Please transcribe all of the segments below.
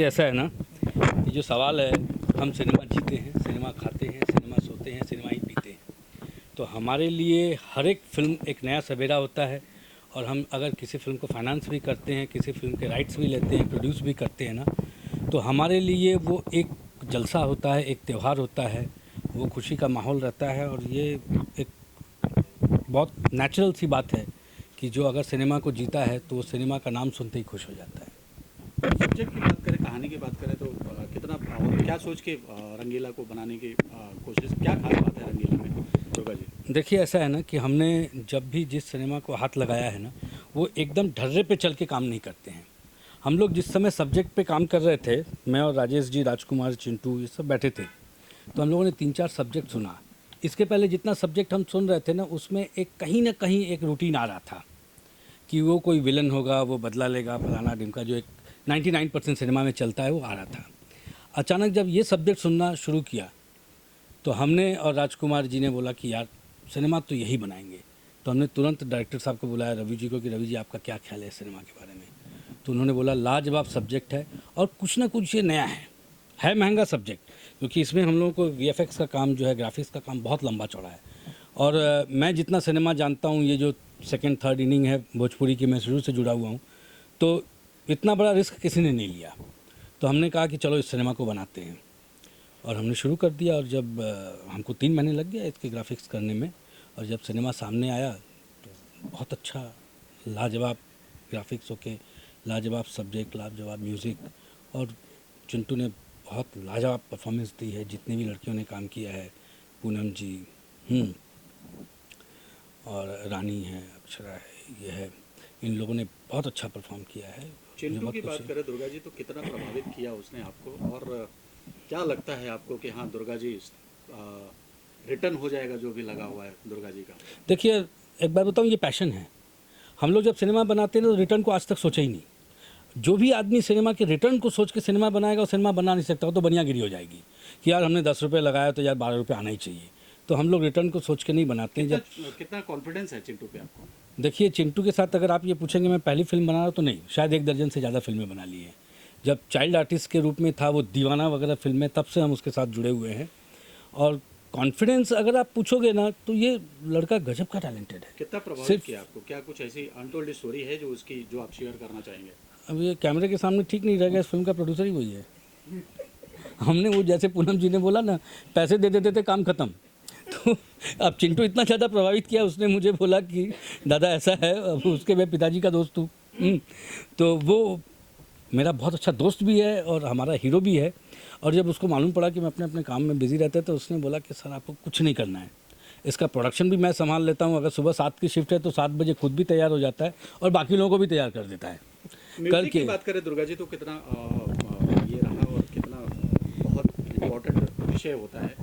ऐसा है ना कि जो सवाल है, हम सिनेमा जीते हैं, सिनेमा खाते हैं, सिनेमा सोते हैं, सिनेमा ही पीते हैं। तो हमारे लिए हर एक फ़िल्म एक नया सवेरा होता है। और हम अगर किसी फ़िल्म को फाइनेंस भी करते हैं, किसी फ़िल्म के राइट्स भी लेते हैं, प्रोड्यूस भी करते हैं ना, तो हमारे लिए वो एक जलसा होता है, एक त्यौहार होता है, वो खुशी का माहौल रहता है। और ये एक बहुत नेचुरल सी बात है कि जो अगर सिनेमा को जीता है तो वो सिनेमा का नाम सुनते ही खुश हो जाता है। सब्जेक्ट की बात करें, कहानी की बात करें तो कितना और क्या सोच के रंगीला को बनाने की कोशिश, क्या खास बात है रंगीला में दुर्गा जी? देखिए, ऐसा है ना कि हमने जब भी जिस सिनेमा को हाथ लगाया है ना, वो एकदम ढर्रे पे चल के काम नहीं करते हैं। हम लोग जिस समय सब्जेक्ट पे काम कर रहे थे, मैं और राजेश जी, राजकुमार, चिंटू, ये सब बैठे थे, तो हम लोगों ने 3-4 सब्जेक्ट सुना। इसके पहले जितना सब्जेक्ट हम सुन रहे थे ना, उसमें एक कहीं ना कहीं एक रूटीन आ रहा था कि वो कोई विलन होगा, वो बदला लेगा, फलाना ढिमका, जो एक 99% सिनेमा में चलता है, वो आ रहा था। अचानक जब ये सब्जेक्ट सुनना शुरू किया तो हमने और राजकुमार जी ने बोला कि यार सिनेमा तो यही बनाएंगे। तो हमने तुरंत डायरेक्टर साहब को बुलाया, रवि जी को, कि रवि जी आपका क्या ख्याल है सिनेमा के बारे में। तो उन्होंने बोला लाजवाब सब्जेक्ट है और कुछ ना कुछ ये नया है महंगा सब्जेक्ट, क्योंकि इसमें हम लोगों को वीएफएक्स का काम जो है, ग्राफिक्स का काम बहुत लंबा चौड़ा है। और मैं जितना सिनेमा जानता हूँ, ये जो सेकेंड थर्ड इनिंग है भोजपुरी की, मैं शुरू से जुड़ा हुआ हूँ, तो इतना बड़ा रिस्क किसी ने नहीं लिया। तो हमने कहा कि चलो इस सिनेमा को बनाते हैं, और हमने शुरू कर दिया। और जब हमको 3 महीने लग गया इसके ग्राफिक्स करने में, और जब सिनेमा सामने आया तो बहुत अच्छा, लाजवाब ग्राफिक्स होके, लाजवाब सब्जेक्ट, लाजवाब म्यूज़िक, और चिंटू ने बहुत लाजवाब परफॉर्मेंस दी है। जितनी भी लड़कियों ने काम किया है, पूनम जी, और रानी है, अक्षरा है, ये है, इन लोगों ने बहुत अच्छा परफॉर्म किया है। चिंटू की बात करें दुर्गा जी, तो कितना प्रभावित किया उसने आपको, और क्या लगता है आपको कि हाँ दुर्गा जी रिटर्न हो जाएगा जो भी लगा हुआ है दुर्गा जी का? देखिए, एक बार बताऊँ, ये पैशन है। हम लोग जब सिनेमा बनाते हैं तो रिटर्न को आज तक सोचा ही नहीं। जो भी आदमी सिनेमा के रिटर्न को सोच के सिनेमा बनाएगा, वो सिनेमा बना नहीं सकता, वो तो बनियागिरी हो जाएगी कि यार हमने 10 रुपये लगाया तो यार 12 रुपये आना ही चाहिए। तो हम लोग रिटर्न को सोच के नहीं बनाते हैं। जब कितना कॉन्फिडेंस है चिंटू पे आपको? देखिए, चिंटू के साथ अगर आप ये पूछेंगे मैं पहली फिल्म बना रहा हूँ, तो नहीं, शायद 1 दर्जन से ज़्यादा फिल्में बना ली हैं। जब चाइल्ड आर्टिस्ट के रूप में था वो दीवाना वगैरह फिल्में, तब से हम उसके साथ जुड़े हुए हैं। और कॉन्फिडेंस अगर आप पूछोगे ना, तो ये लड़का गजब का टैलेंटेड है। कितना प्रभावित किया आपको? क्या कुछ ऐसी अनटोल्ड स्टोरी है जो उसकी, जो आप शेयर करना चाहेंगे? अब ये कैमरे के सामने ठीक नहीं रहेगा, इस फिल्म का प्रोड्यूसर ही वही है। हमने वो, जैसे पूनम जी ने बोला ना, पैसे दे देते थे काम खत्म। तो अब चिंटू इतना ज़्यादा प्रभावित किया, उसने मुझे बोला कि दादा ऐसा है, अब उसके मैं पिताजी का दोस्त हूँ। तो वो मेरा बहुत अच्छा दोस्त भी है और हमारा हीरो भी है। और जब उसको मालूम पड़ा कि मैं अपने अपने काम में बिज़ी रहता है, तो उसने बोला कि सर आपको कुछ नहीं करना है, इसका प्रोडक्शन भी मैं संभाल लेता हूँ। अगर सुबह 7 की शिफ्ट है तो 7 बजे खुद भी तैयार हो जाता है और बाकी लोगों को भी तैयार कर देता है। म्यूजिक की बात करें दुर्गा जी, तो कितना ये रहा और कितना बहुत इम्पोर्टेंट विषय होता है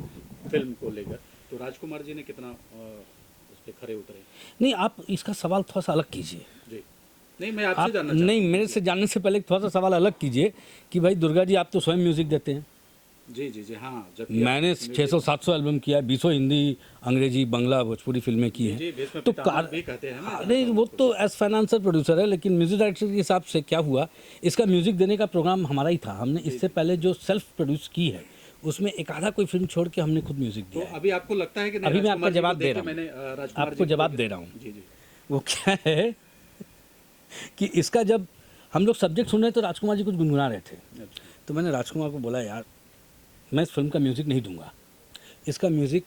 फिल्म को लेकर, तो राजकुमार जी ने कितना उस पर खरे उतरे? नहीं, आप इसका सवाल थोड़ा सा अलग कीजिए जी, नहीं मैं आपसे जानना नहीं, मेरे से जानने से पहले थोड़ा सा सवाल अलग कीजिए कि भाई दुर्गा जी, आप तो स्वयं म्यूज़िक देते हैं। जी जी जी, हाँ। जब मैंने 600-700 एल्बम किया, 20 हिंदी, अंग्रेजी, बांग्ला, भोजपुरी फिल्में की हैं। तो भी कहते हैं ना, नहीं, वो तो एज फाइनेंसर प्रोड्यूसर है, लेकिन म्यूजिक डायरेक्टर के हिसाब से क्या हुआ, इसका म्यूजिक देने का प्रोग्राम हमारा ही था। हमने इससे पहले जो सेल्फ प्रोड्यूस की है, उसमें एक आधा कोई फिल्म छोड़ के हमने खुद म्यूजिक दिया। तो अभी आपको लगता है कि अभी मैं आपका जवाब दे रहा हूँ, आपको जवाब दे रहा हूँ। जी जी, वो क्या है कि इसका जब हम लोग सब्जेक्ट सुन रहे तो राजकुमार जी कुछ गुनगुना रहे थे। तो मैंने राजकुमार को बोला, यार मैं इस फिल्म का म्यूज़िक नहीं दूंगा, इसका म्यूज़िक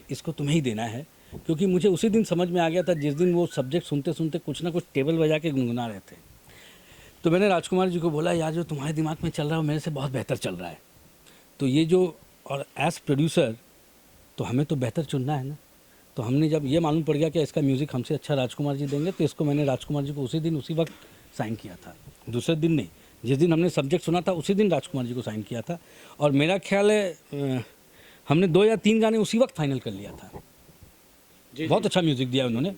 इसको तुम्हें ही देना है। क्योंकि मुझे उसी दिन समझ में आ गया था, जिस दिन वो सब्जेक्ट सुनते सुनते कुछ ना कुछ टेबल बजा के गुनगुना रहे थे। तो मैंने राजकुमार जी को बोला, यार जो तुम्हारे दिमाग में चल रहा है वो मेरे से बहुत बेहतर चल रहा है। तो ये जो, और एज प्रोड्यूसर तो हमें तो बेहतर चुनना है ना। तो हमने जब ये मालूम पड़ गया कि इसका म्यूज़िक हमसे अच्छा राजकुमार जी देंगे, तो इसको मैंने राजकुमार जी को उसी दिन उसी वक्त साइन किया था, दूसरे दिन नहीं। जिस दिन हमने सब्जेक्ट सुना था उसी दिन राजकुमार जी को साइन किया था। और मेरा ख्याल है हमने 2 या 3 गाने उसी वक्त फाइनल कर लिया था। बहुत अच्छा म्यूज़िक दिया उन्होंने।